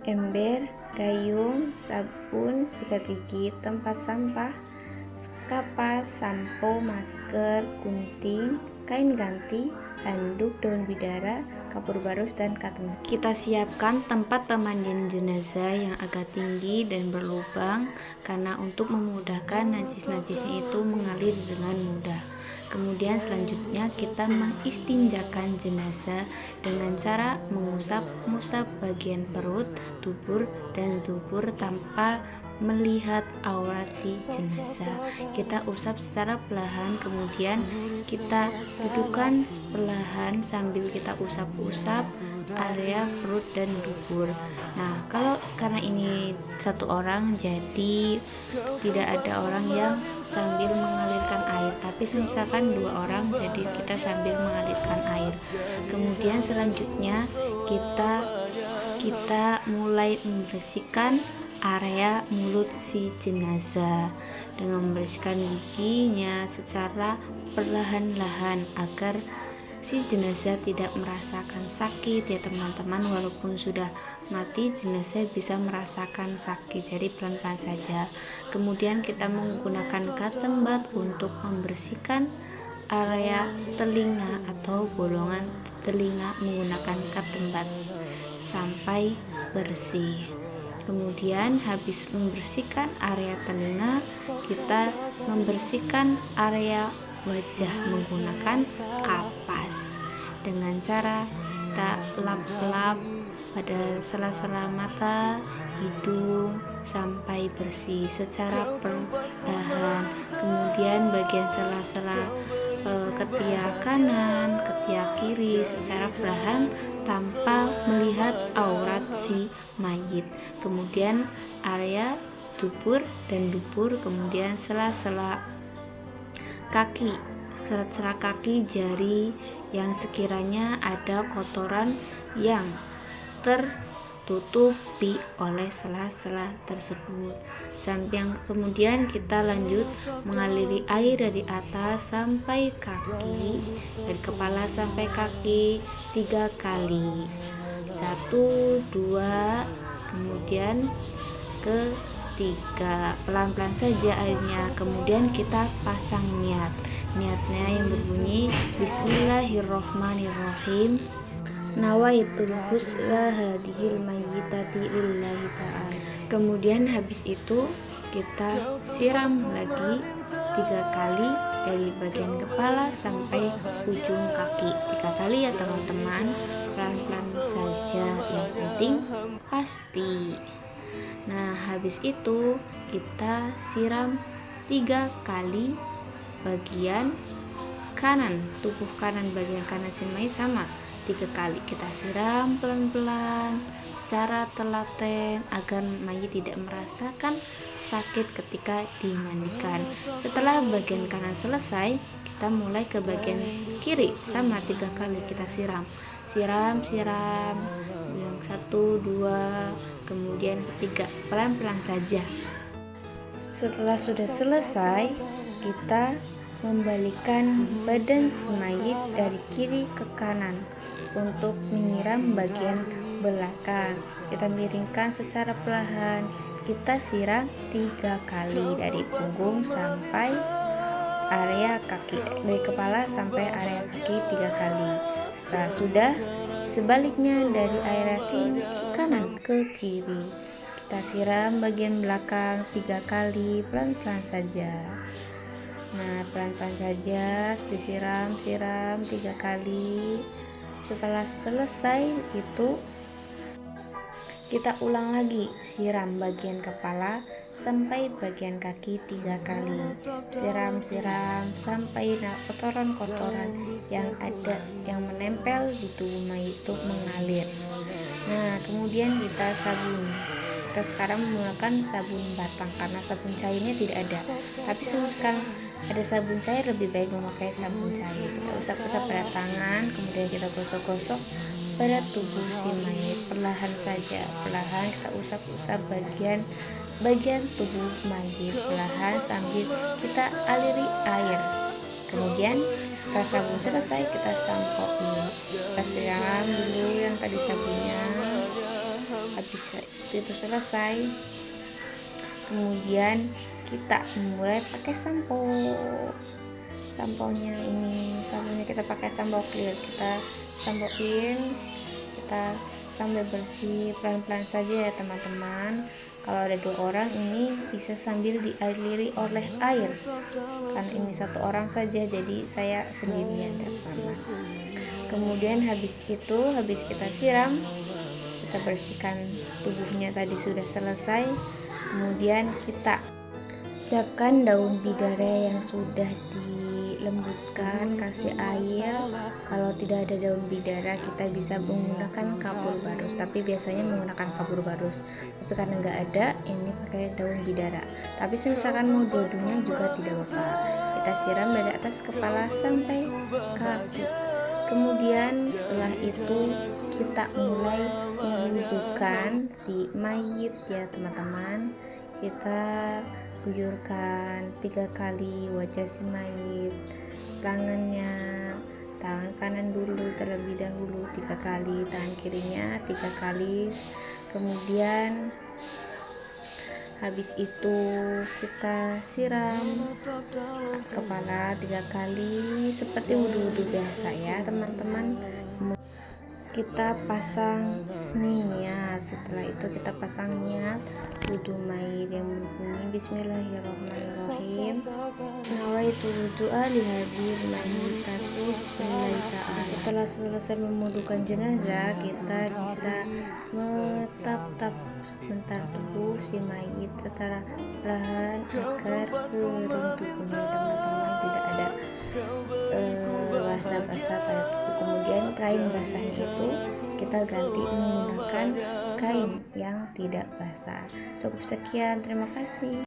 ember, gayung, sabun, sikat gigi, tempat sampah, kapas, sampo, masker, gunting, kain ganti, handuk, daun bidara, kapur barus, dan cotton. Kita siapkan tempat pemandian jenazah yang agak tinggi dan berlubang karena untuk memudahkan najis-najisnya itu mengalir dengan mudah. Kemudian selanjutnya kita mengistinjakan jenazah dengan cara mengusap-ngusap bagian perut, dubur, dan zubur tanpa melihat aurat si jenazah. Kita usap secara perlahan, kemudian kita dudukkan perlahan sambil kita usap-usap area perut dan dubur. Nah, karena ini satu orang, jadi tidak ada orang yang sambil mengalirkan air, tapi misalkan dua orang, jadi kita sambil mengalirkan air. Kemudian selanjutnya kita mulai membersihkan area mulut si jenazah dengan membersihkan giginya secara perlahan-lahan agar si jenazah tidak merasakan sakit ya teman-teman. Walaupun sudah mati, jenazah bisa merasakan sakit, jadi pelan-pelan saja. Kemudian kita menggunakan cotton bud untuk membersihkan area telinga atau bolongan telinga menggunakan cotton bud sampai bersih. Kemudian habis membersihkan area telinga, kita membersihkan area wajah menggunakan kapas dengan cara kita lap-lap pada sela-sela mata, hidung sampai bersih secara perlahan. Kemudian bagian sela-sela ketiak kanan, ketiak kiri secara perlahan tanpa melihat aurat si mayit. Kemudian area dubur dan dubur, kemudian sela-sela kaki, sela-sela kaki jari yang sekiranya ada kotoran yang tertutupi oleh sela-sela tersebut. Sampai yang kemudian kita lanjut mengaliri air dari atas sampai kaki, dari kepala sampai kaki 3 kali. 1, 2, kemudian ke 3, pelan-pelan saja airnya. Kemudian kita pasang niatnya yang berbunyi Bismillahirrohmanirrohim, nawaitul husla hadhil mayyitati lillahi ta'ala. Kemudian habis itu kita siram lagi 3 kali dari bagian kepala sampai ujung kaki. 3 kali ya teman-teman, pelan-pelan saja, yang penting pasti. Nah, habis itu kita siram 3 kali bagian kanan, tubuh kanan, bagian kanan si mayit sama 3 kali kita siram pelan-pelan secara telaten agar mayit tidak merasakan sakit ketika dimandikan. Setelah bagian kanan selesai, kita mulai ke bagian kiri sama 3 kali kita siram yang 1, 2, kemudian ketiga, pelan-pelan saja. Setelah sudah selesai, kita membalikkan badan si mayit dari kiri ke kanan untuk menyiram bagian belakang. Kita miringkan secara perlahan. Kita siram 3 kali dari punggung sampai area kaki, dari kepala sampai area kaki 3 kali. Setelah sudah, sebaliknya dari area kanan ke kiri, kita siram bagian belakang 3 kali, pelan-pelan saja. Nah, pelan-pelan saja disiram 3 kali. Setelah selesai itu, kita ulang lagi siram bagian kepala sampai bagian kaki 3 kali. Siram sampai kotoran-kotoran yang ada yang menempel di tubuh mayit itu mengalir. Nah, kemudian kita sabun. Kita sekarang menggunakan sabun batang karena sabun cairnya tidak ada. Tapi sekarang ada sabun cair, lebih baik memakai sabun cair. Kita usap-usap pada tangan, kemudian kita gosok-gosok pada tubuh si mayit perlahan saja. Perlahan kita usap-usap bagian tubuh mayit perlahan sambil kita aliri air. Kemudian kita sabun selesai, kita sampo ini. Kita siram dulu yang tadi sabunnya. Habis habis itu selesai, kemudian kita mulai pakai samponya kita pakai sampo clear, kita sampoin, kita sambil bersih pelan-pelan saja ya teman-teman. Kalau ada 2 orang ini bisa sambil dialiri oleh air, karena ini 1 orang saja jadi saya sendirian teman-teman. Kemudian habis kita siram, kita bersihkan tubuhnya tadi sudah selesai. Kemudian kita siapkan daun bidara yang sudah dilembutkan, kasih air. Kalau tidak ada daun bidara kita bisa menggunakan kapur barus, tapi biasanya menggunakan kapur barus, tapi karena nggak ada ini pakai daun bidara. Tapi misalkan mau dua-duanya juga tidak apa-apa. Kita siram dari atas kepala sampai kaki. Kemudian setelah itu kita mulai mewudukan si mayit ya teman-teman. Kita guyurkan 3 kali wajah si mayit, tangan kanan dulu terlebih dahulu 3 kali, tangan kirinya 3 kali. Kemudian habis itu kita siram kepala 3 kali seperti wudhu biasa ya teman-teman. Kita pasang niat, setelah itu kita pasang niat wudhu mayit yang berbunyi Bismillahirrahmanirrahim, nawaitu wudu'a lihadir mayyitatu billahi. Setelah selesai memwudukan jenazah, kita bisa menetap sebentar dulu si mayit secara perlahan agar kering tubuhnya teman-teman, tidak ada basah-basah pada tubuh. Kemudian kain basahnya itu kita ganti menggunakan kain yang tidak basah. Cukup sekian, terima kasih.